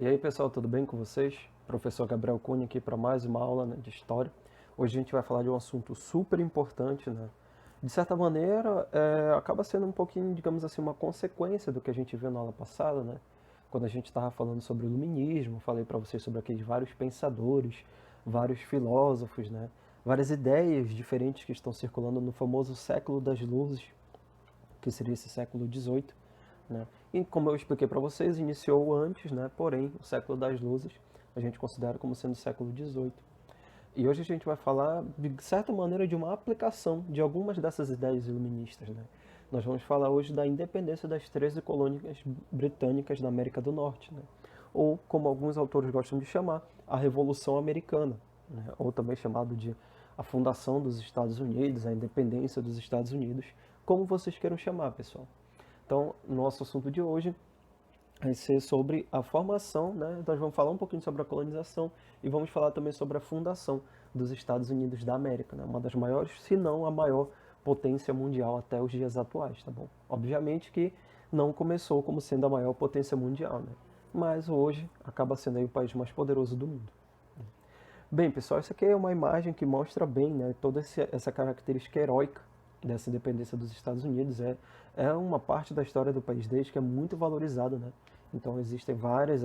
E aí pessoal, tudo bem com vocês? Professor Gabriel Cunha aqui para mais uma aula, né, de História. Hoje a gente vai falar de um assunto super importante, né? De certa maneira, acaba sendo um pouquinho, digamos assim, uma consequência do que a gente viu na aula passada, né? Quando a gente estava falando sobre o iluminismo, falei para vocês sobre aqueles vários pensadores, vários filósofos, né? Várias ideias diferentes que estão circulando no famoso século das luzes, que seria esse século XVIII, né? E como eu expliquei para vocês, iniciou antes, né? Porém, o século das luzes a gente considera como sendo o século XVIII. E hoje a gente vai falar, de certa maneira, de uma aplicação de algumas dessas ideias iluministas, né? Nós vamos falar hoje da independência das 13 colônias britânicas da América do Norte, né? Ou, como alguns autores gostam de chamar, a Revolução Americana, né? Ou também chamado de a fundação dos Estados Unidos, a independência dos Estados Unidos, como vocês queiram chamar, pessoal. Então, nosso assunto de hoje vai ser sobre a formação, né? Nós vamos falar um pouquinho sobre a colonização e vamos falar também sobre a fundação dos Estados Unidos da América, né? Uma das maiores, se não a maior potência mundial até os dias atuais, tá bom? Obviamente que não começou como sendo a maior potência mundial, né? Mas hoje acaba sendo aí o país mais poderoso do mundo. Bem, pessoal, isso aqui é uma imagem que mostra bem, né, toda essa característica heróica dessa independência dos Estados Unidos. É uma parte da história do país deles que é muito valorizada, né? Então existem várias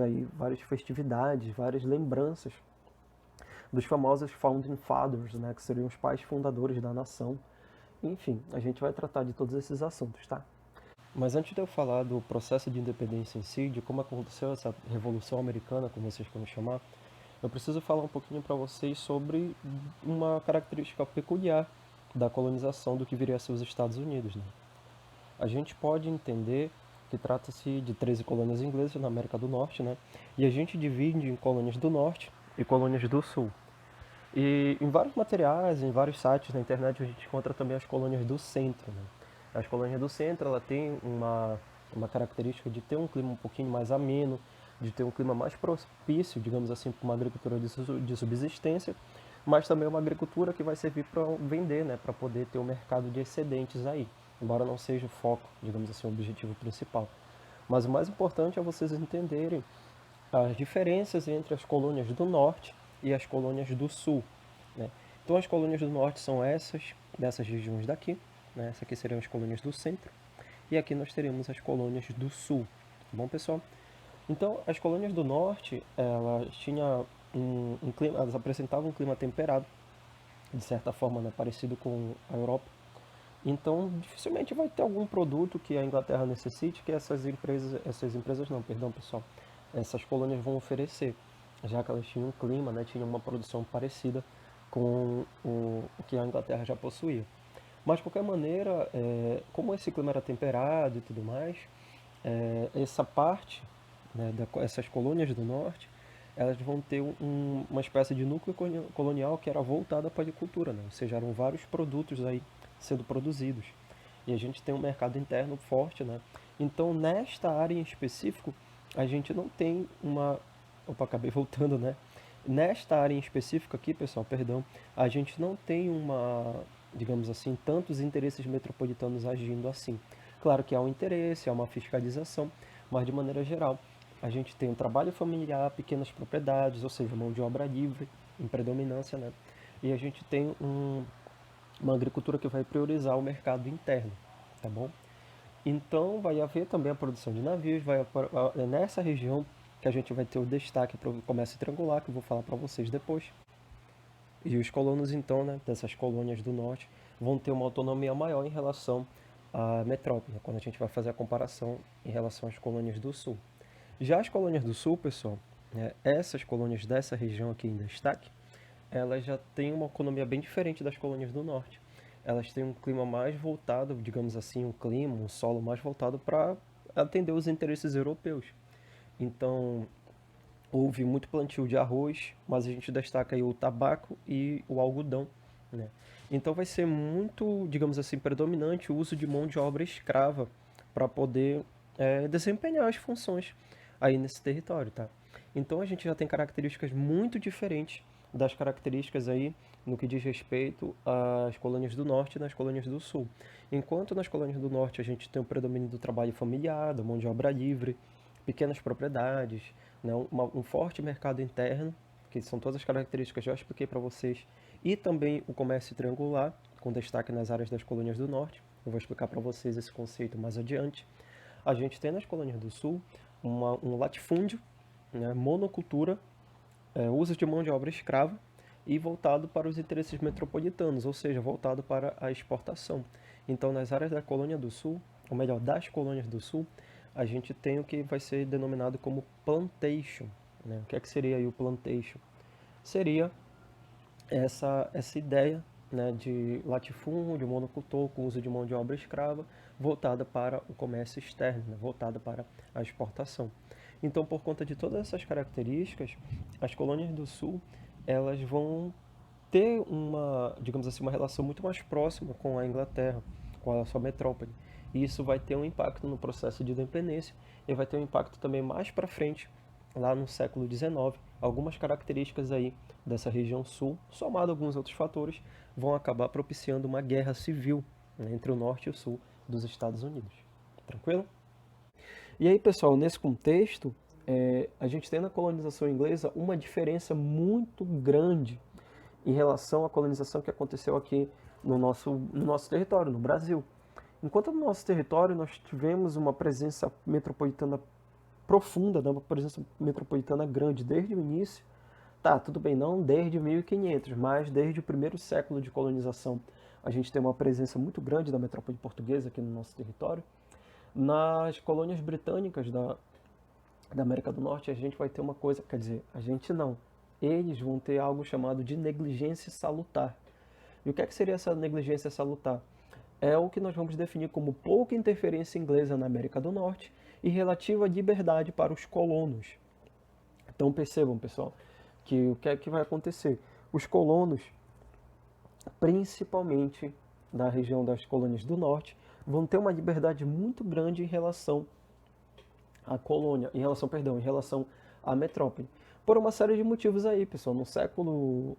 festividades, várias lembranças dos famosos Founding Fathers, né, que seriam os pais fundadores da nação. Enfim, a gente vai tratar de todos esses assuntos, tá? Mas antes de eu falar do processo de independência em si, de como aconteceu essa Revolução Americana, como vocês querem chamar, eu preciso falar um pouquinho para vocês sobre uma característica peculiar da colonização do que viria a ser os Estados Unidos, né? A gente pode entender que trata-se de 13 colônias inglesas na América do Norte, né? E a gente divide em colônias do Norte e colônias do Sul. E em vários materiais, em vários sites na internet, a gente encontra também as colônias do Centro, né? As colônias do Centro, ela tem uma característica de ter um clima um pouquinho mais ameno, de ter um clima mais propício, digamos assim, para uma agricultura de subsistência, mas também uma agricultura que vai servir para vender, né, para poder ter um mercado de excedentes aí, embora não seja o foco, digamos assim, o objetivo principal. Mas o mais importante é vocês entenderem as diferenças entre as colônias do norte e as colônias do sul, né? Então as colônias do norte são dessas regiões daqui, né? Essas aqui seriam as colônias do centro, e aqui nós teríamos as colônias do sul, tá bom, pessoal? Então as colônias do norte, elas tinham um clima, elas apresentavam um clima temperado, de certa forma, né, parecido com a Europa. Então dificilmente vai ter algum produto que a Inglaterra necessite que essas empresas não, perdão, pessoal, essas colônias vão oferecer, já que elas tinham um clima, né, tinham uma produção parecida com o que a Inglaterra já possuía. Mas de qualquer maneira, como esse clima era temperado e tudo mais, essa parte, né, essas colônias do norte, elas vão ter uma espécie de núcleo colonial que era voltada para a agricultura, né? Ou seja, eram vários produtos aí sendo produzidos. E a gente tem um mercado interno forte, né? Então, nesta área em específico, a gente não tem uma... Opa, acabei voltando, né? Nesta área em específico aqui, pessoal, perdão, a gente não tem digamos assim, tantos interesses metropolitanos agindo assim. Claro que há um interesse, há uma fiscalização, mas de maneira geral, a gente tem um trabalho familiar, pequenas propriedades, ou seja, mão de obra livre, em predominância, né? E a gente tem uma agricultura que vai priorizar o mercado interno, tá bom? Então vai haver também a produção de navios, é nessa região que a gente vai ter o destaque para o comércio triangular, que eu vou falar para vocês depois. E os colonos, então, né, dessas colônias do norte, vão ter uma autonomia maior em relação à metrópole, né, quando a gente vai fazer a comparação em relação às colônias do sul. Já as colônias do sul, pessoal, né, essas colônias dessa região aqui em destaque, elas já têm uma economia bem diferente das colônias do norte. Elas têm um clima mais voltado, digamos assim, um solo mais voltado para atender os interesses europeus. Então, houve muito plantio de arroz, mas a gente destaca aí o tabaco e o algodão, né? Então vai ser muito, digamos assim, predominante o uso de mão de obra escrava para poder desempenhar as funções aí nesse território, tá? Então a gente já tem características muito diferentes das características aí no que diz respeito às colônias do norte e nas colônias do sul. Enquanto nas colônias do norte a gente tem o predomínio do trabalho familiar, da mão de obra livre, pequenas propriedades, né? Um forte mercado interno, que são todas as características que eu já expliquei para vocês, e também o comércio triangular, com destaque nas áreas das colônias do norte. Eu vou explicar para vocês esse conceito mais adiante. A gente tem nas colônias do sul um latifúndio, né, monocultura, uso de mão de obra escrava e voltado para os interesses metropolitanos, ou seja, voltado para a exportação. Então, nas áreas da colônia do sul, ou melhor, das colônias do sul, a gente tem o que vai ser denominado como plantation, né? O que é que seria aí o plantation? Seria essa ideia, né, de latifúndio, monocultor, com uso de mão de obra escrava, voltada para o comércio externo, né, voltada para a exportação. Então, por conta de todas essas características, as colônias do Sul, elas vão ter uma, digamos assim, uma relação muito mais próxima com a Inglaterra, com a sua metrópole. E isso vai ter um impacto no processo de independência e vai ter um impacto também mais para frente, lá no século XIX. Algumas características aí dessa região sul, somado a alguns outros fatores, vão acabar propiciando uma guerra civil, né, entre o norte e o sul dos Estados Unidos. Tranquilo? E aí, pessoal, nesse contexto, a gente tem na colonização inglesa uma diferença muito grande em relação à colonização que aconteceu aqui no nosso território, no Brasil. Enquanto no nosso território nós tivemos uma presença metropolitana profunda, né, uma presença metropolitana grande desde o início, tá, tudo bem, não desde 1500, mas desde o primeiro século de colonização a gente tem uma presença muito grande da metrópole portuguesa aqui no nosso território. Nas colônias britânicas da América do Norte, a gente vai ter uma coisa, quer dizer, a gente não. Eles vão ter algo chamado de negligência salutar. E o que é que seria essa negligência salutar? É o que nós vamos definir como pouca interferência inglesa na América do Norte e relativa liberdade para os colonos. Então percebam, pessoal, que o que é que vai acontecer? Os colonos, principalmente da região das colônias do norte, vão ter uma liberdade muito grande em relação à colônia, em relação à metrópole. Por uma série de motivos aí, pessoal. No século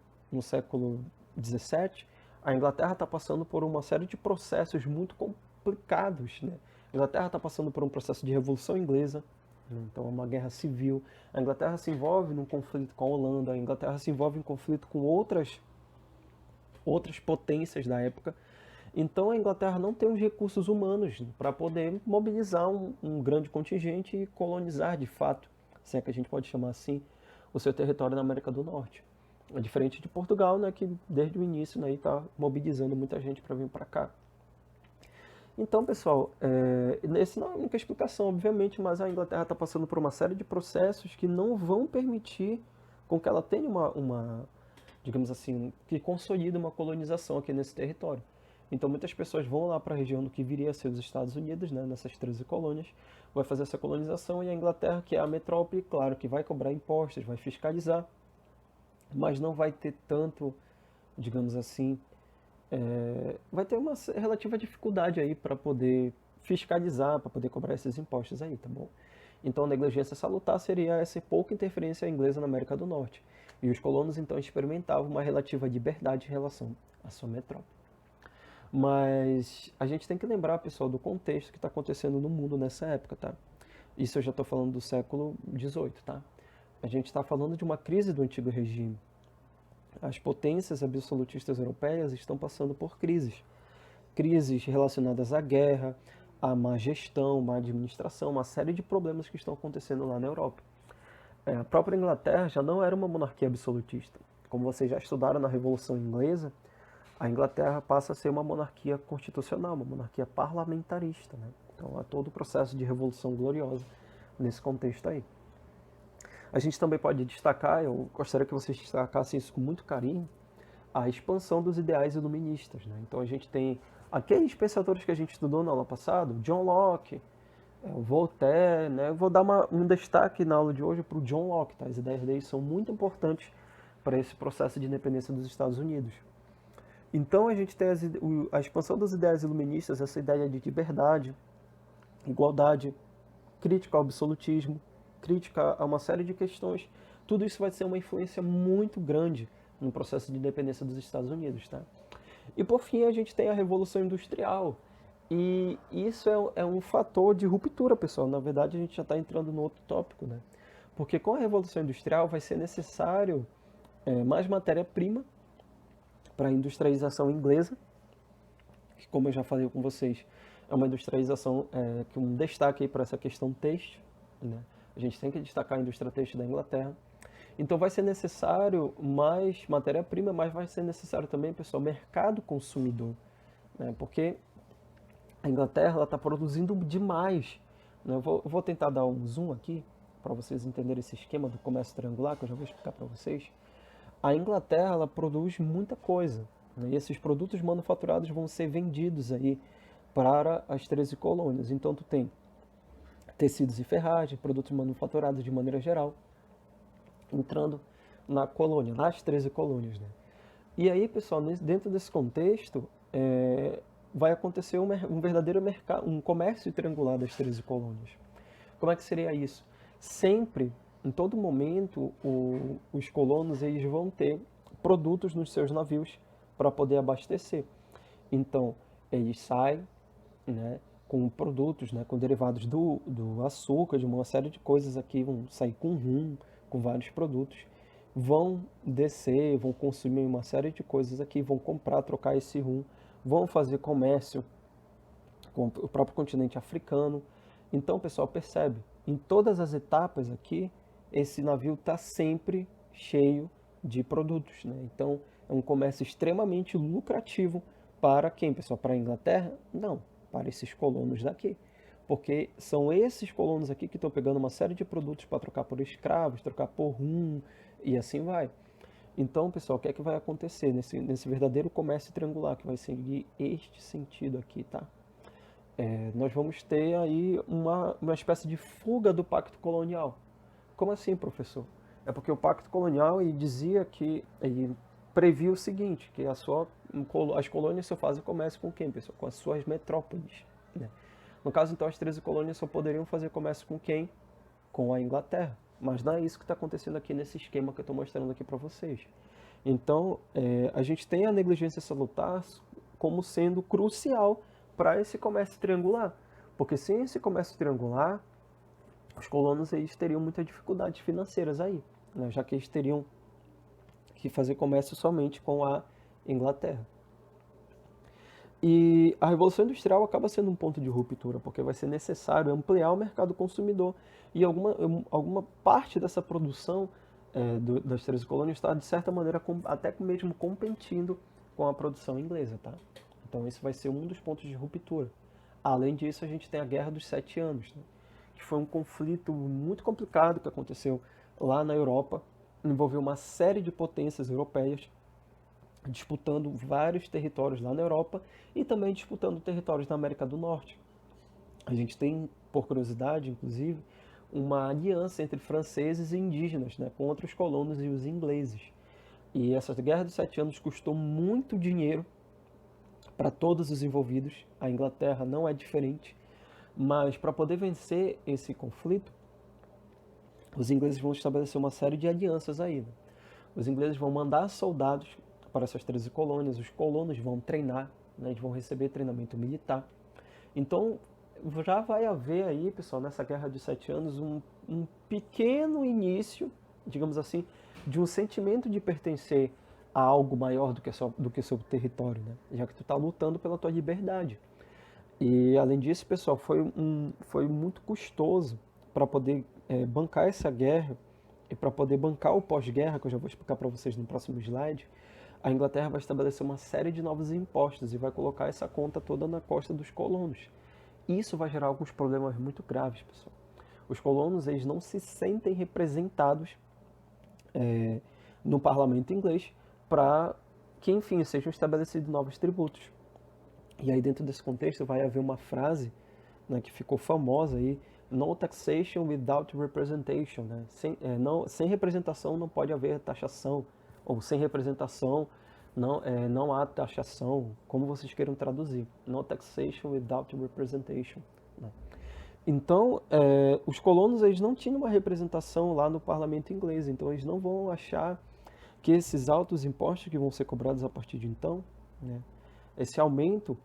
XVII, a Inglaterra está passando por uma série de processos muito complicados, né? A Inglaterra está passando por um processo de Revolução Inglesa, né? Então é uma guerra civil. A Inglaterra se envolve num conflito com a Holanda, a Inglaterra se envolve em conflito com outras potências da época. Então a Inglaterra não tem os recursos humanos para poder mobilizar um grande contingente e colonizar de fato, se é que a gente pode chamar assim, o seu território na América do Norte. É diferente de Portugal, né, que desde o início está mobilizando muita gente para vir para cá. Então, pessoal, essa não é a única explicação, obviamente, mas a Inglaterra está passando por uma série de processos que não vão permitir com que ela tenha digamos assim, que consolida uma colonização aqui nesse território. Então muitas pessoas vão lá para a região do que viria a ser os Estados Unidos, né, nessas 13 colônias, vai fazer essa colonização, e a Inglaterra, que é a metrópole, claro que vai cobrar impostos, vai fiscalizar, mas não vai ter tanto, digamos assim, vai ter uma relativa dificuldade aí para poder fiscalizar, para poder cobrar esses impostos aí, tá bom? Então a negligência salutar seria essa pouca interferência inglesa na América do Norte. E os colonos então experimentavam uma relativa liberdade em relação à sua metrópole. Mas a gente tem que lembrar, pessoal, do contexto que está acontecendo no mundo nessa época, tá? Isso eu já estou falando do século XVIII, tá? A gente está falando de uma crise do antigo regime. As potências absolutistas europeias estão passando por crises. Crises relacionadas à guerra, à má gestão, má administração, uma série de problemas que estão acontecendo lá na Europa. A própria Inglaterra já não era uma monarquia absolutista. Como vocês já estudaram na Revolução Inglesa, a Inglaterra passa a ser uma monarquia constitucional, uma monarquia parlamentarista, né? Então há todo o processo de revolução gloriosa nesse contexto aí. A gente também pode destacar, eu gostaria que vocês destacassem isso com muito carinho, a expansão dos ideais iluministas, né? Então a gente tem aqueles pensadores que a gente estudou na aula passada, John Locke, o Voltaire, né? Eu vou dar um destaque na aula de hoje para o John Locke, tá? As ideias dele são muito importantes para esse processo de independência dos Estados Unidos. Então a gente tem a expansão dos ideais iluministas, essa ideia de liberdade, igualdade, crítica ao absolutismo, crítica a uma série de questões. Tudo isso vai ser uma influência muito grande no processo de independência dos Estados Unidos, tá? E por fim a gente tem a Revolução Industrial. E isso é um fator de ruptura, pessoal. Na verdade a gente já está entrando no outro tópico, né? Porque com a Revolução Industrial vai ser necessário mais matéria-prima para a industrialização inglesa, que, como eu já falei com vocês, é uma industrialização que um destaque para essa questão têxtil, né? A gente tem que destacar a indústria têxtil da Inglaterra. Então vai ser necessário mais matéria-prima, mas vai ser necessário também, pessoal, mercado consumidor, né? Porque a Inglaterra está produzindo demais, né? Eu vou tentar dar um zoom aqui para vocês entenderem esse esquema do comércio triangular, que eu já vou explicar para vocês. A Inglaterra ela produz muita coisa, né? E esses produtos manufaturados vão ser vendidos aí para as 13 colônias. Então tu tem tecidos e ferragem, produtos manufaturados de maneira geral, entrando na colônia, nas 13 colônias, né? E aí, pessoal, dentro desse contexto, vai acontecer um verdadeiro mercado, um comércio triangular das 13 colônias. Como é que seria isso? Sempre, em todo momento, os colonos eles vão ter produtos nos seus navios para poder abastecer. Então, eles saem, né, com produtos, né, com derivados do açúcar, de uma série de coisas aqui, vão sair com rum, com vários produtos, vão descer, vão consumir uma série de coisas aqui, vão comprar, trocar esse rum, vão fazer comércio com o próprio continente africano. Então, pessoal, percebe, em todas as etapas aqui, esse navio está sempre cheio de produtos, né? Então, é um comércio extremamente lucrativo para quem, pessoal? Para a Inglaterra? Não, para esses colonos daqui. Porque são esses colonos aqui que estão pegando uma série de produtos para trocar por escravos, trocar por rum e assim vai. Então, pessoal, o que é que vai acontecer nesse verdadeiro comércio triangular, que vai seguir este sentido aqui, tá? Nós vamos ter aí uma espécie de fuga do pacto colonial. Como assim, professor? É porque o pacto colonial ele dizia que ele previa o seguinte, que as colônias só fazem comércio com quem, pessoal? Com as suas metrópoles, né? No caso, então, as 13 colônias só poderiam fazer comércio com quem? Com a Inglaterra. Mas não é isso que está acontecendo aqui nesse esquema que eu estou mostrando aqui para vocês. Então, a gente tem a negligência salutar como sendo crucial para esse comércio triangular. Porque sem esse comércio triangular, os colonos eles teriam muitas dificuldades financeiras aí, né? Já que eles teriam que fazer comércio somente com a Inglaterra. E a Revolução Industrial acaba sendo um ponto de ruptura, porque vai ser necessário ampliar o mercado consumidor e alguma parte dessa produção das 13 colônias está, de certa maneira, até mesmo competindo com a produção inglesa, tá? Então, esse vai ser um dos pontos de ruptura. Além disso, a gente tem a Guerra dos 7 Anos, né? Que foi um conflito muito complicado que aconteceu lá na Europa, envolveu uma série de potências europeias, disputando vários territórios lá na Europa e também disputando territórios na América do Norte. A gente tem, por curiosidade, inclusive, uma aliança entre franceses e indígenas, né, contra os colonos e os ingleses. E essa Guerra dos 7 Anos custou muito dinheiro para todos os envolvidos. A Inglaterra não é diferente, mas para poder vencer esse conflito, os ingleses vão estabelecer uma série de alianças aí, né? Os ingleses vão mandar soldados para essas 13 colônias, os colonos vão treinar, né, eles vão receber treinamento militar. Então, já vai haver aí, pessoal, nessa Guerra de 7 Anos, um pequeno início, digamos assim, de um sentimento de pertencer a algo maior do que seu território, né? Já que tu está lutando pela tua liberdade. E, além disso, pessoal, foi muito custoso para poder bancar essa guerra e para poder bancar o pós-guerra, que eu já vou explicar para vocês no próximo slide. A Inglaterra vai estabelecer uma série de novos impostos e vai colocar essa conta toda na costa dos colonos. Isso vai gerar alguns problemas muito graves, pessoal. Os colonos eles não se sentem representados no parlamento inglês para que, enfim, sejam estabelecidos novos tributos. E aí, dentro desse contexto, vai haver uma frase, né, que ficou famosa aí, no taxation without representation, né? Sem representação não pode haver taxação, ou sem representação não há taxação, como vocês queiram traduzir. No taxation without representation, né? Então, os colonos eles não tinham uma representação lá no parlamento inglês, então eles não vão achar que esses altos impostos que vão ser cobrados a partir de então, né, esse aumento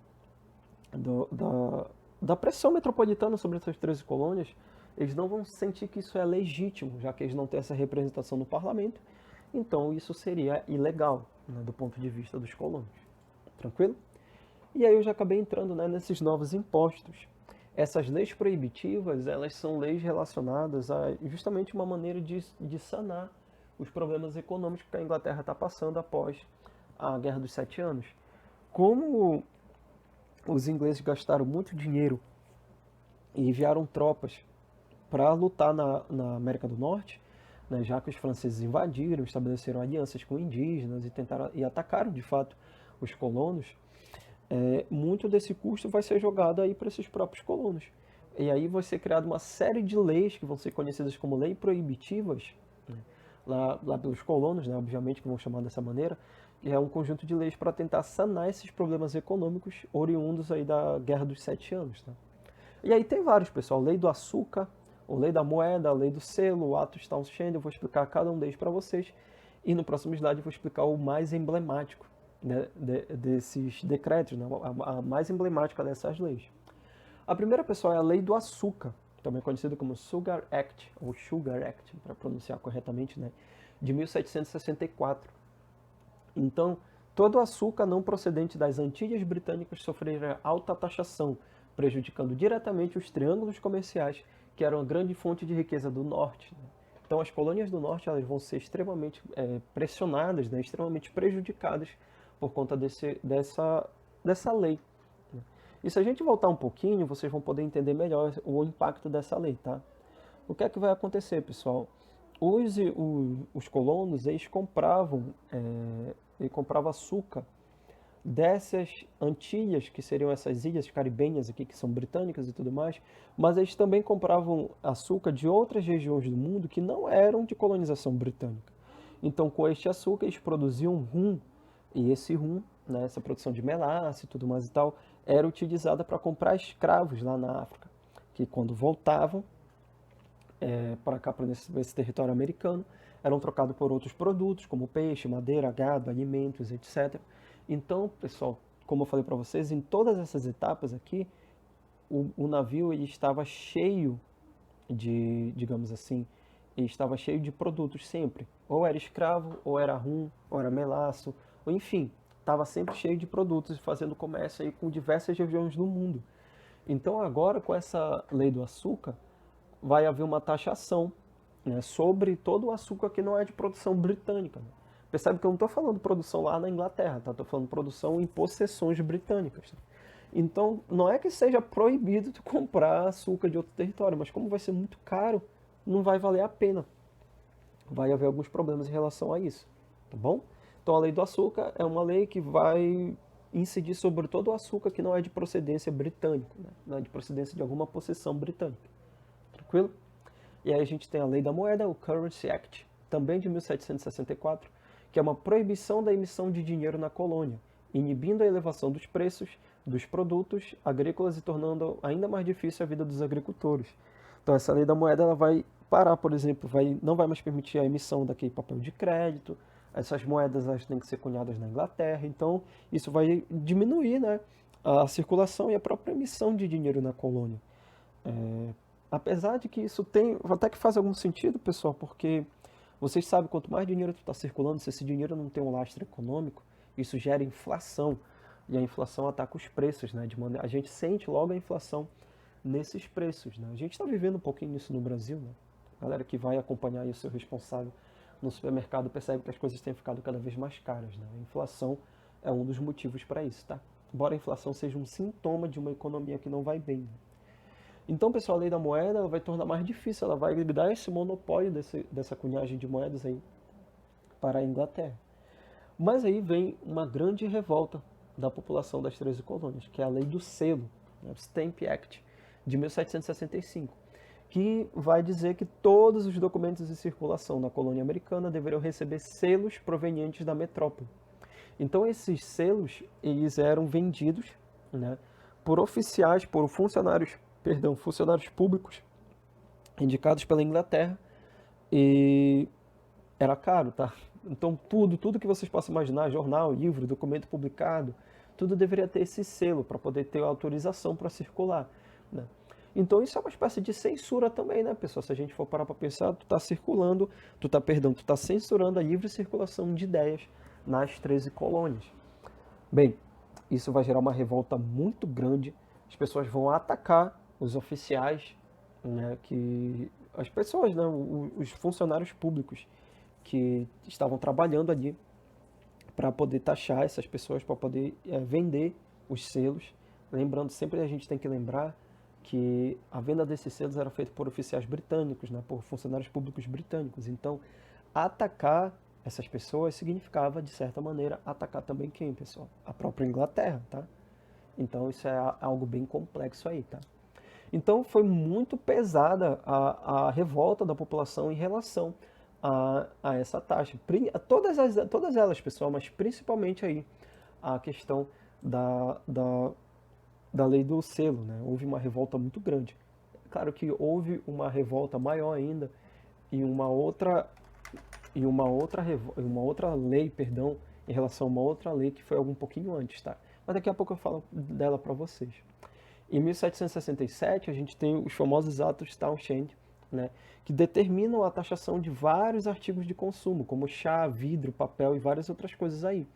da pressão metropolitana sobre essas 13 colônias eles não vão sentir que isso é legítimo, já que eles não têm essa representação no parlamento, então isso seria ilegal, né, do ponto de vista dos colonos. Tranquilo? E aí eu já acabei entrando, né, nesses novos impostos. Essas leis proibitivas, elas são leis relacionadas a justamente uma maneira de sanar os problemas econômicos que a Inglaterra está passando após a Guerra dos Sete Anos. Como os ingleses gastaram muito dinheiro e enviaram tropas para lutar na América do Norte, né, já que os franceses invadiram, estabeleceram alianças com indígenas e atacaram de fato os colonos, muito desse custo vai ser jogado aí para esses próprios colonos. E aí vai ser criada uma série de leis que vão ser conhecidas como leis proibitivas, né, lá pelos colonos, né, obviamente que vão chamar dessa maneira, que é um conjunto de leis para tentar sanar esses problemas econômicos oriundos aí da Guerra dos Sete Anos. Tá? E aí tem vários, pessoal, lei do açúcar, a lei da moeda, a lei do selo, o Atos Townshend, eu vou explicar cada um deles para vocês. E no próximo slide eu vou explicar o mais emblemático, né, desses decretos, né, a mais emblemática dessas leis. A primeira, pessoal, é a lei do açúcar, também conhecida como Sugar Act, ou Sugar Act, para pronunciar corretamente, né, de 1764. Então, todo açúcar não procedente das Antilhas Britânicas sofrerá alta taxação, prejudicando diretamente os triângulos comerciais, que eram a grande fonte de riqueza do norte. Né? Então, as colônias do norte elas vão ser extremamente pressionadas, né, extremamente prejudicadas por conta dessa lei. Né? E se a gente voltar um pouquinho, vocês vão poder entender melhor o impacto dessa lei. Tá? O que é que vai acontecer, pessoal? Os colonos eles compravam açúcar dessas Antilhas, que seriam essas ilhas caribenhas aqui, que são britânicas e tudo mais, mas eles também compravam açúcar de outras regiões do mundo que não eram de colonização britânica. Então, com este açúcar, eles produziam rum, e esse rum, né, essa produção de melaço e tudo mais e tal, era utilizada para comprar escravos lá na África, que quando voltavam para cá, para esse território americano, eram trocados por outros produtos, como peixe, madeira, gado, alimentos, etc. Então, pessoal, como eu falei para vocês, em todas essas etapas aqui, o navio ele estava cheio digamos assim, ele estava cheio de produtos sempre. Ou era escravo, ou era rum, ou era melaço, ou enfim, estava sempre cheio de produtos, fazendo comércio aí com diversas regiões do mundo. Então agora, com essa lei do açúcar, vai haver uma taxação, né, sobre todo o açúcar que não é de produção britânica. Né? Percebe que eu não estou falando produção lá na Inglaterra, tá? Estou falando produção em possessões britânicas. Tá? Então, não é que seja proibido de comprar açúcar de outro território, mas como vai ser muito caro, não vai valer a pena. Vai haver alguns problemas em relação a isso, tá bom? Então, a lei do açúcar é uma lei que vai incidir sobre todo o açúcar que não é de procedência britânica, né? Não é de procedência de alguma possessão britânica. Tranquilo? E aí a gente tem a lei da moeda, o Currency Act, também de 1764, que é uma proibição da emissão de dinheiro na colônia, inibindo a elevação dos preços dos produtos agrícolas e tornando ainda mais difícil a vida dos agricultores. Então essa lei da moeda ela vai parar, por exemplo, não vai mais permitir a emissão daquele papel de crédito, essas moedas elas têm que ser cunhadas na Inglaterra, então isso vai diminuir, né, a circulação e a própria emissão de dinheiro na colônia. Apesar de que isso tem, até que faz algum sentido, pessoal, porque vocês sabem, quanto mais dinheiro está circulando, se esse dinheiro não tem um lastro econômico, isso gera inflação. E a inflação ataca os preços, né? A gente sente logo a inflação nesses preços, né? A gente está vivendo um pouquinho isso no Brasil, né? A galera que vai acompanhar aí o seu responsável no supermercado percebe que as coisas têm ficado cada vez mais caras, né? A inflação é um dos motivos para isso, tá? Embora a inflação seja um sintoma de uma economia que não vai bem, né? Então, pessoal, a lei da moeda ela vai tornar mais difícil, ela vai dar esse monopólio dessa cunhagem de moedas aí para a Inglaterra. Mas aí vem uma grande revolta da população das 13 colônias, que é a lei do selo, né, o Stamp Act, de 1765, que vai dizer que todos os documentos em circulação na colônia americana deveriam receber selos provenientes da metrópole. Então, esses selos eles eram vendidos, né, por oficiais, por funcionários públicos indicados pela Inglaterra, e era caro, tá? Então tudo que vocês possam imaginar, jornal, livro, documento publicado, tudo deveria ter esse selo para poder ter autorização para circular, né? Então isso é uma espécie de censura também, né, pessoal? Se a gente for parar para pensar, tu tá censurando a livre circulação de ideias nas 13 colônias. Bem, isso vai gerar uma revolta muito grande. As pessoas vão atacar os oficiais, né, as pessoas, né, os funcionários públicos que estavam trabalhando ali para poder taxar essas pessoas, para poder vender os selos. Lembrando, sempre a gente tem que lembrar que a venda desses selos era feita por oficiais britânicos, né, por funcionários públicos britânicos. Então, atacar essas pessoas significava, de certa maneira, atacar também quem, pessoal? A própria Inglaterra, tá? Então, isso é algo bem complexo aí, tá? Então, foi muito pesada a revolta da população em relação a essa taxa. Todas elas, pessoal, mas principalmente aí a questão da lei do selo, né? Houve uma revolta muito grande. Claro que houve uma revolta maior ainda em uma outra lei, perdão, em relação a uma outra lei que foi um pouquinho antes, tá? Mas daqui a pouco eu falo dela para vocês. Em 1767 a gente tem os famosos atos Townshend, né, que determinam a taxação de vários artigos de consumo, como chá, vidro, papel e várias outras coisas aí.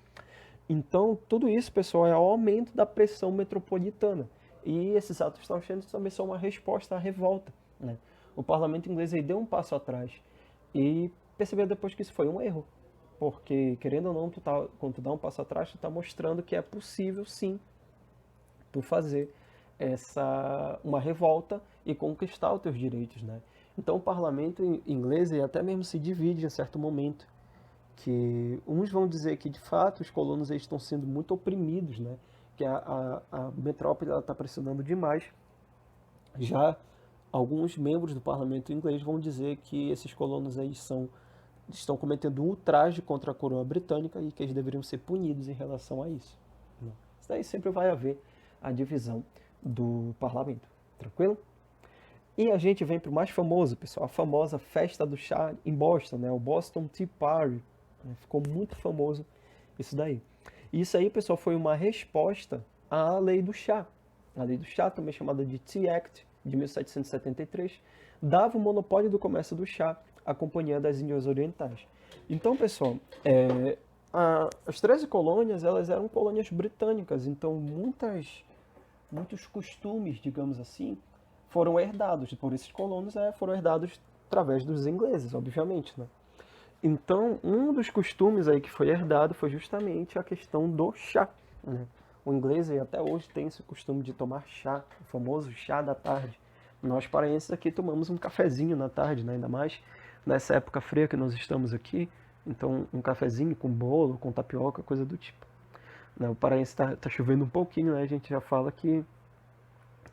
Então, tudo isso, pessoal, é o aumento da pressão metropolitana. E esses atos Townshend também são uma resposta à revolta, né? O parlamento inglês aí deu um passo atrás e percebeu depois que isso foi um erro. Porque, querendo ou não, quando tu dá um passo atrás, tu está mostrando que é possível, sim, tu fazer uma revolta e conquistar os teus direitos, né? Então, o parlamento inglês até mesmo se divide em certo momento, que uns vão dizer que, de fato, os colonos eles estão sendo muito oprimidos, né? Que a metrópole está pressionando demais. Já alguns membros do parlamento inglês vão dizer que esses colonos aí estão cometendo um ultraje contra a coroa britânica e que eles deveriam ser punidos em relação a isso, né? Isso daí sempre vai haver a divisão do parlamento, tranquilo? E a gente vem para o mais famoso, pessoal, a famosa festa do chá em Boston, né? O Boston Tea Party, né? Ficou muito famoso isso daí. E isso aí, pessoal, foi uma resposta à lei do chá. A lei do chá, também chamada de Tea Act, de 1773, dava o monopólio do comércio do chá à Companhia das Índias Orientais. Então, pessoal, as 13 colônias, elas eram colônias britânicas, então muitos costumes, digamos assim, foram herdados por esses colonos, foram herdados através dos ingleses, obviamente, né? Então, um dos costumes aí que foi herdado foi justamente a questão do chá, né? O inglês aí, até hoje tem esse costume de tomar chá, o famoso chá da tarde. Nós paraenses aqui tomamos um cafezinho na tarde, né? Ainda mais nessa época fria que nós estamos aqui. Então, um cafezinho com bolo, com tapioca, coisa do tipo, né? O paraense tá chovendo um pouquinho, né? A gente já fala que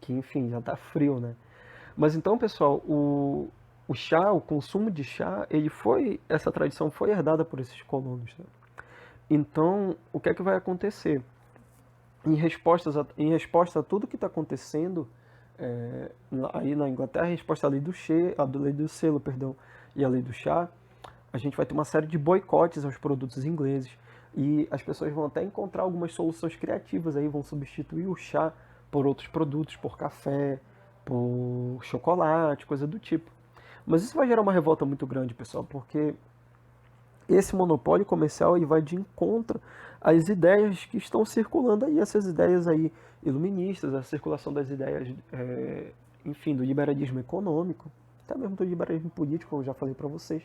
enfim, já tá frio, né? Mas então, pessoal, o chá, o consumo de chá, essa tradição foi herdada por esses colonos, né? Então, o que é que vai acontecer? Em resposta a tudo que está acontecendo aí na Inglaterra, em resposta à lei lei do selo, perdão, e à lei do chá, a gente vai ter uma série de boicotes aos produtos ingleses e as pessoas vão até encontrar algumas soluções criativas aí, vão substituir o chá por outros produtos, por café, por chocolate, coisa do tipo. Mas isso vai gerar uma revolta muito grande, pessoal, porque esse monopólio comercial ele vai de encontro às ideias que estão circulando aí, essas ideias aí iluministas, a circulação das ideias, enfim, do liberalismo econômico, até mesmo do liberalismo político, como eu já falei para vocês.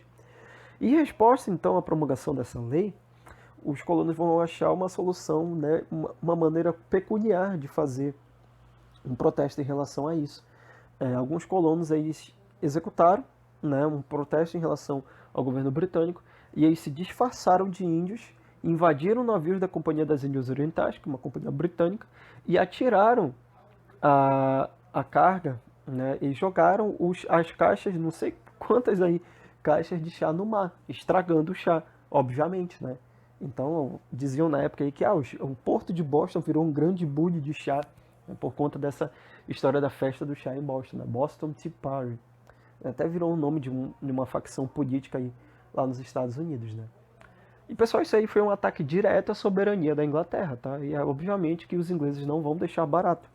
E em resposta, então, à promulgação dessa lei, os colonos vão achar uma solução, né, uma maneira peculiar de fazer um protesto em relação a isso. Alguns colonos aí executaram, né, um protesto em relação ao governo britânico e eles se disfarçaram de índios, invadiram navios da Companhia das Índias Orientais, que é uma companhia britânica, e atiraram a carga, né, e jogaram as caixas, não sei quantas aí, caixas de chá no mar, estragando o chá, obviamente, né? Então, diziam na época aí que o porto de Boston virou um grande bully de chá, né, por conta dessa história da festa do chá em Boston, né? Boston Tea Party. Até virou o nome de uma facção política aí lá nos Estados Unidos, né? E, pessoal, isso aí foi um ataque direto à soberania da Inglaterra, tá? E obviamente que os ingleses não vão deixar barato.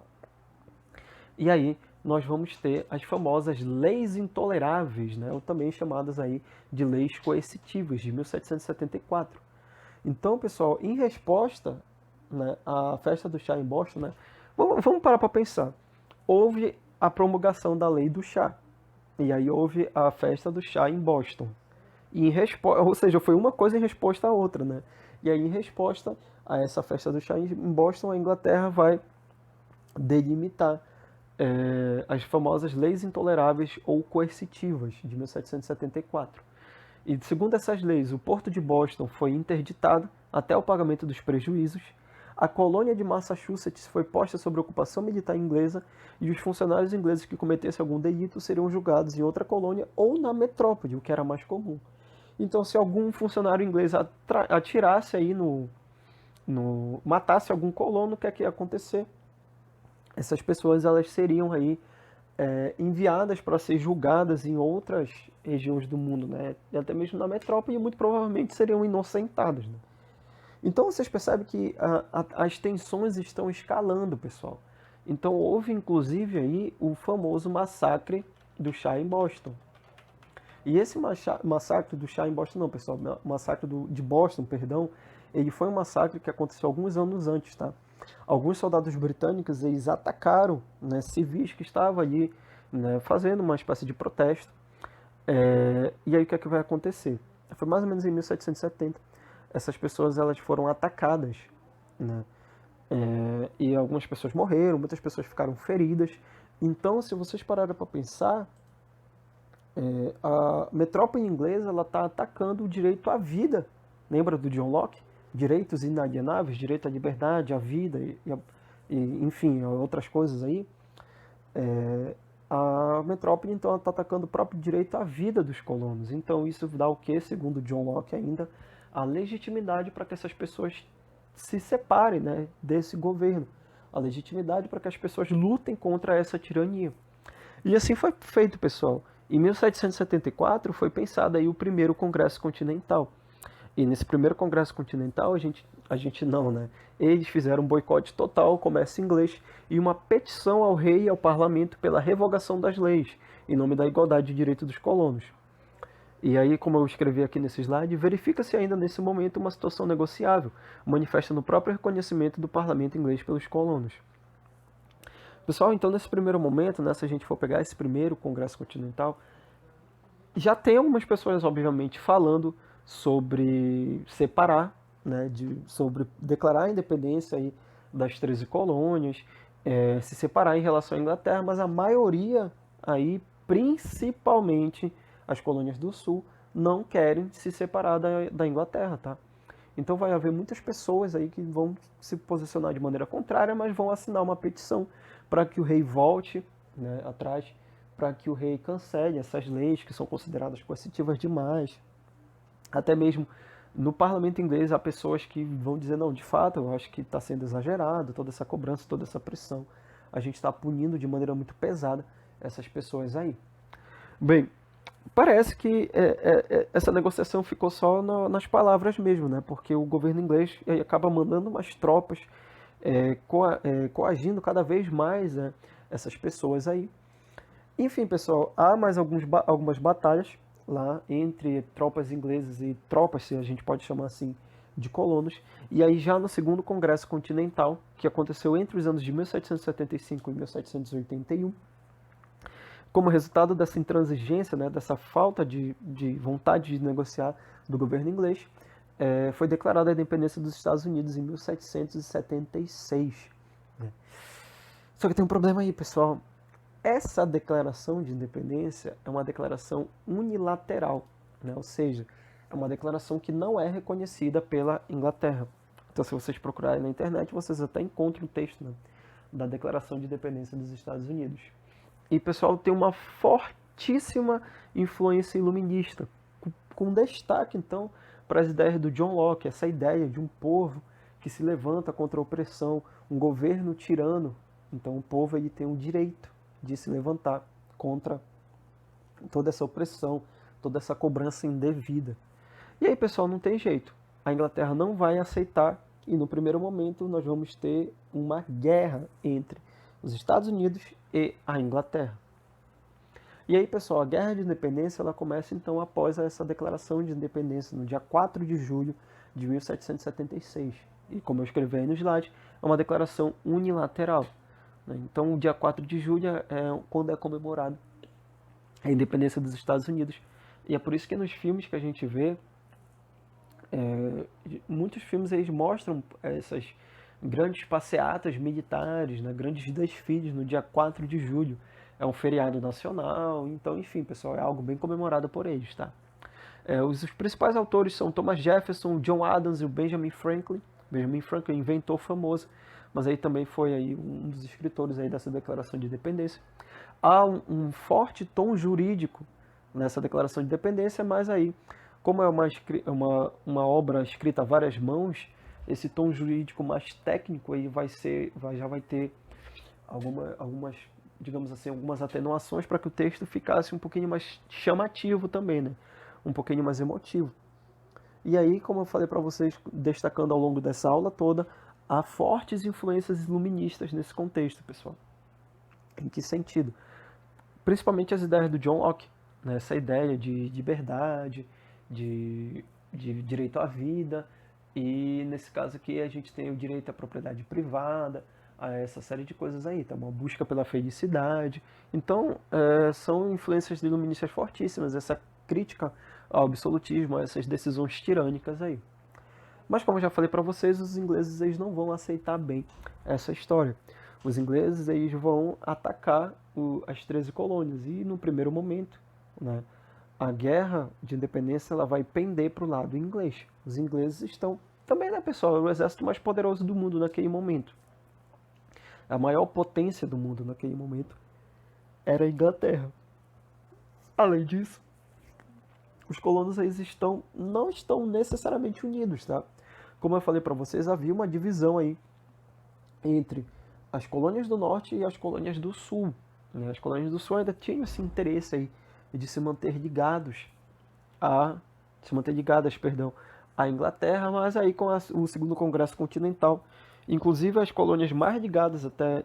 E aí nós vamos ter as famosas leis intoleráveis, né, ou também chamadas aí de leis coercitivas, de 1774. Então, pessoal, em resposta, né, à festa do chá em Boston, né, vamos parar para pensar. Houve a promulgação da lei do chá, e aí houve a festa do chá em Boston. E ou seja, foi uma coisa em resposta à outra, né? E aí, em resposta a essa festa do chá em Boston, a Inglaterra vai delimitar as famosas leis intoleráveis ou coercitivas de 1774. E segundo essas leis, o Porto de Boston foi interditado até o pagamento dos prejuízos, a colônia de Massachusetts foi posta sob ocupação militar inglesa e os funcionários ingleses que cometessem algum delito seriam julgados em outra colônia ou na metrópole, o que era mais comum. Então, se algum funcionário inglês atirasse aí matasse algum colono, o que é que ia acontecer? Essas pessoas elas seriam aí enviadas para ser julgadas em outras regiões do mundo, né? E até mesmo na metrópole, e muito provavelmente seriam inocentados, né? Então vocês percebem que as tensões estão escalando, pessoal. Então houve inclusive aí o famoso massacre do chá em Boston. E esse massacre do chá em Boston, não, pessoal, massacre de Boston, perdão, ele foi um massacre que aconteceu alguns anos antes, tá? Alguns soldados britânicos, eles atacaram, né, civis que estavam ali, né, fazendo uma espécie de protesto. E aí o que é que vai acontecer? Foi mais ou menos em 1770. Essas pessoas elas foram atacadas, né? E algumas pessoas morreram, muitas pessoas ficaram feridas. Então, se vocês pararem para pensar, a metrópole inglesa ela está atacando o direito à vida. Lembra do John Locke? Direitos inalienáveis, direito à liberdade, à vida enfim, outras coisas aí. A metrópole então está atacando o próprio direito à vida dos colonos. Então isso dá o que, segundo John Locke ainda, a legitimidade para que essas pessoas se separem, né, desse governo. A legitimidade para que as pessoas lutem contra essa tirania. E assim foi feito, pessoal. Em 1774 foi pensado aí o primeiro Congresso Continental. E nesse primeiro Congresso Continental, a gente não, né? Eles fizeram um boicote total ao comércio inglês e uma petição ao rei e ao parlamento pela revogação das leis, em nome da igualdade de direito dos colonos. E aí, como eu escrevi aqui nesse slide, verifica-se ainda nesse momento uma situação negociável, manifesta no próprio reconhecimento do parlamento inglês pelos colonos. Pessoal, então nesse primeiro momento, né, se a gente for pegar esse primeiro Congresso Continental, já tem algumas pessoas, obviamente, falando sobre separar, né, sobre declarar a independência aí das 13 colônias, se separar em relação à Inglaterra, mas a maioria aí, principalmente as colônias do Sul, não querem se separar da Inglaterra, tá? Então vai haver muitas pessoas aí que vão se posicionar de maneira contrária, mas vão assinar uma petição para que o rei volte, né, atrás, para que o rei cancele essas leis que são consideradas coercitivas demais. Até mesmo no parlamento inglês há pessoas que vão dizer, não, de fato, eu acho que está sendo exagerado, toda essa cobrança, toda essa pressão. A gente está punindo de maneira muito pesada essas pessoas aí. Bem, parece que essa negociação ficou só nas palavras mesmo, né? Porque o governo inglês acaba mandando umas tropas, coagindo cada vez mais, né, essas pessoas aí. Enfim, pessoal, há mais algumas batalhas lá entre tropas inglesas e tropas, se a gente pode chamar assim, de colonos. E aí já no segundo Congresso Continental, que aconteceu entre os anos de 1775 e 1781, como resultado dessa intransigência, né, dessa falta de vontade de negociar do governo inglês, foi declarada a independência dos Estados Unidos em 1776. Né? Só que tem um problema aí, pessoal. Essa declaração de independência é uma declaração unilateral, né? Ou seja, é uma declaração que não é reconhecida pela Inglaterra. Então, se vocês procurarem na internet, vocês até encontram o texto, né, da Declaração de Independência dos Estados Unidos. E, pessoal, tem uma fortíssima influência iluminista, com destaque, então, para as ideias do John Locke, essa ideia de um povo que se levanta contra a opressão, um governo tirano. Então, o povo ele tem o direito de se levantar contra toda essa opressão, toda essa cobrança indevida. E aí, pessoal, não tem jeito. A Inglaterra não vai aceitar e, no primeiro momento, nós vamos ter uma guerra entre os Estados Unidos e a Inglaterra. E aí, pessoal, a Guerra de Independência ela começa então após essa declaração de independência, no dia 4 de julho de 1776. E como eu escrevi aí no slide, é uma declaração unilateral, né? Então, o dia 4 de julho é quando é comemorado a independência dos Estados Unidos. E é por isso que nos filmes que a gente vê, muitos filmes eles mostram essas grandes passeatas militares, né, grandes desfiles no dia 4 de julho. É um feriado nacional, então, enfim, pessoal, é algo bem comemorado por eles, tá? Os principais autores são Thomas Jefferson, John Adams e o Benjamin Franklin. Benjamin Franklin, inventor famoso, mas aí também foi aí um dos escritores aí dessa declaração de independência. Há um forte tom jurídico nessa declaração de independência, mas aí, como é uma obra escrita a várias mãos, esse tom jurídico mais técnico aí já vai ter algumas, digamos assim, algumas atenuações para que o texto ficasse um pouquinho mais chamativo também, né? Um pouquinho mais emotivo. E aí, como eu falei para vocês, destacando ao longo dessa aula toda, há fortes influências iluministas nesse contexto, pessoal. Em que sentido? Principalmente as ideias do John Locke, né? Essa ideia de liberdade, de direito à vida, e nesse caso aqui a gente tem o direito à propriedade privada, a essa série de coisas aí, tá? Uma busca pela felicidade. Então, são influências iluministas fortíssimas, essa crítica ao absolutismo, a essas decisões tirânicas aí. Mas como eu já falei para vocês, os ingleses eles não vão aceitar bem essa história. Os ingleses eles vão atacar as 13 colônias e no primeiro momento, né, a guerra de independência ela vai pender para o lado inglês. Os ingleses estão também, né, pessoal, é o exército mais poderoso do mundo naquele momento. A maior potência do mundo naquele momento era a Inglaterra. Além disso, os colonos eles não estão necessariamente unidos, tá? Como eu falei para vocês, havia uma divisão aí entre as colônias do norte e as colônias do sul, né? As colônias do sul ainda tinham esse interesse aí de se manter ligadas à Inglaterra, mas aí com o segundo Congresso Continental, inclusive as colônias mais ligadas até,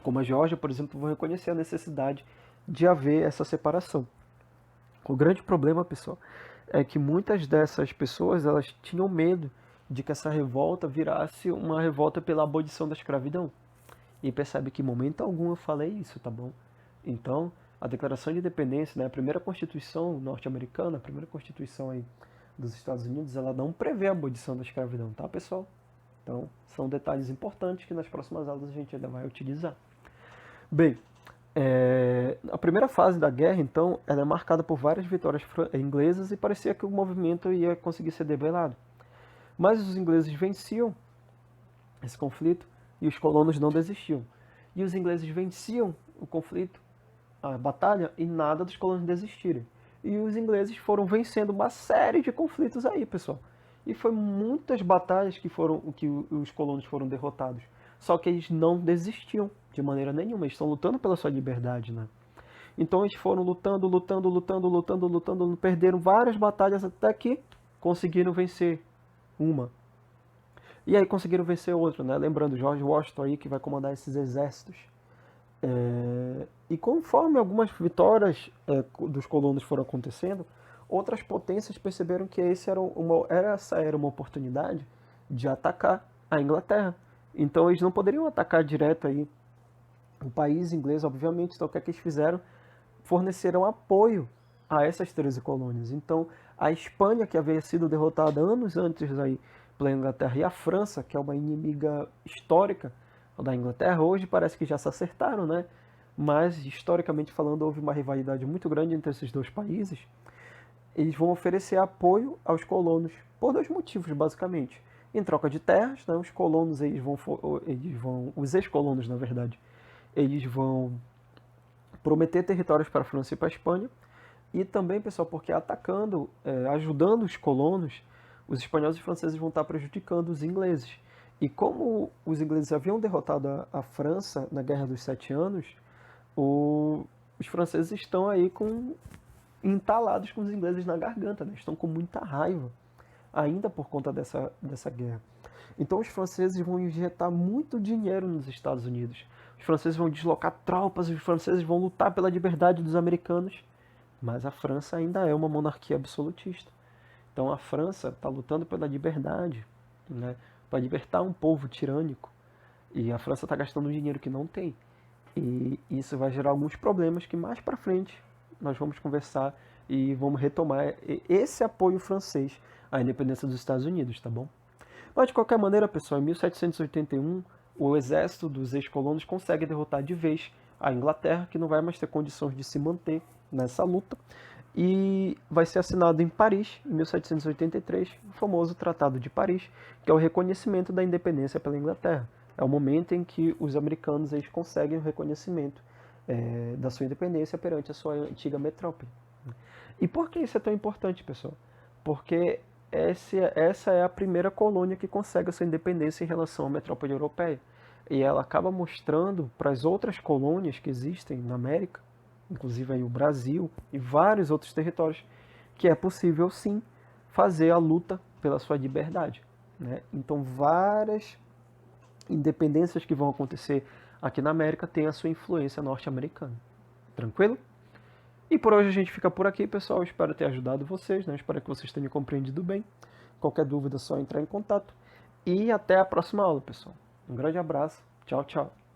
como a Geórgia, por exemplo, vão reconhecer a necessidade de haver essa separação. O grande problema, pessoal, é que muitas dessas pessoas elas tinham medo de que essa revolta virasse uma revolta pela abolição da escravidão. E percebe que em momento algum eu falei isso, tá bom? Então, a Declaração de Independência, né, a primeira Constituição norte-americana, a primeira Constituição aí dos Estados Unidos, ela não prevê a abolição da escravidão, tá, pessoal? Então, são detalhes importantes que nas próximas aulas a gente ainda vai utilizar. Bem, a primeira fase da guerra, então, ela é marcada por várias vitórias inglesas e parecia que o movimento ia conseguir ser debelado. Mas os ingleses venciam esse conflito e os colonos não desistiam. E os ingleses venciam o conflito, a batalha, e nada dos colonos desistirem. E os ingleses foram vencendo uma série de conflitos aí, pessoal. E foi muitas batalhas que os colonos foram derrotados. Só que eles não desistiam de maneira nenhuma. Eles estão lutando pela sua liberdade, né? Então eles foram lutando, perderam várias batalhas até que conseguiram vencer uma. E aí conseguiram vencer outra, né? Lembrando, George Washington aí que vai comandar esses exércitos. E conforme algumas vitórias dos colonos foram acontecendo, outras potências perceberam que essa era uma oportunidade de atacar a Inglaterra. Então eles não poderiam atacar direto aí o país inglês, obviamente. Então o que é que eles fizeram? Forneceram apoio a essas 13 colônias. Então a Espanha, que havia sido derrotada anos antes aí pela Inglaterra, e a França, que é uma inimiga histórica da Inglaterra, hoje parece que já se acertaram, né? Mas historicamente falando houve uma rivalidade muito grande entre esses dois países. Eles vão oferecer apoio aos colonos por dois motivos, basicamente. Em troca de terras, né, os colonos os ex-colonos, na verdade, eles vão prometer territórios para a França e para a Espanha. E também, pessoal, porque ajudando os colonos, os espanhóis e os franceses vão estar prejudicando os ingleses. E como os ingleses haviam derrotado a França na Guerra dos 7 Anos, os franceses estão aí entalados com os ingleses na garganta, né? Estão com muita raiva ainda por conta dessa guerra. Então os franceses vão injetar muito dinheiro nos Estados Unidos. Os franceses vão deslocar tropas, os franceses vão lutar pela liberdade dos americanos. Mas a França ainda é uma monarquia absolutista. Então a França está lutando pela liberdade, né, para libertar um povo tirânico. E a França está gastando um dinheiro que não tem. E isso vai gerar alguns problemas que mais para frente nós vamos conversar e vamos retomar esse apoio francês à independência dos Estados Unidos, tá bom? Mas de qualquer maneira, pessoal, em 1781, o exército dos ex-colonos consegue derrotar de vez a Inglaterra, que não vai mais ter condições de se manter nessa luta, e vai ser assinado em Paris, em 1783, o famoso Tratado de Paris, que é o reconhecimento da independência pela Inglaterra. É o momento em que os americanos eles conseguem o reconhecimento da sua independência perante a sua antiga metrópole. E por que isso é tão importante, pessoal? Porque essa é a primeira colônia que consegue a sua independência em relação à metrópole europeia. E ela acaba mostrando para as outras colônias que existem na América, inclusive aí o Brasil e vários outros territórios, que é possível sim fazer a luta pela sua liberdade, né? Então várias independências que vão acontecer aqui na América têm a sua influência norte-americana. Tranquilo? E por hoje a gente fica por aqui, pessoal. Espero ter ajudado vocês, né? Espero que vocês tenham compreendido bem. Qualquer dúvida é só entrar em contato. E até a próxima aula, pessoal. Um grande abraço. Tchau, tchau.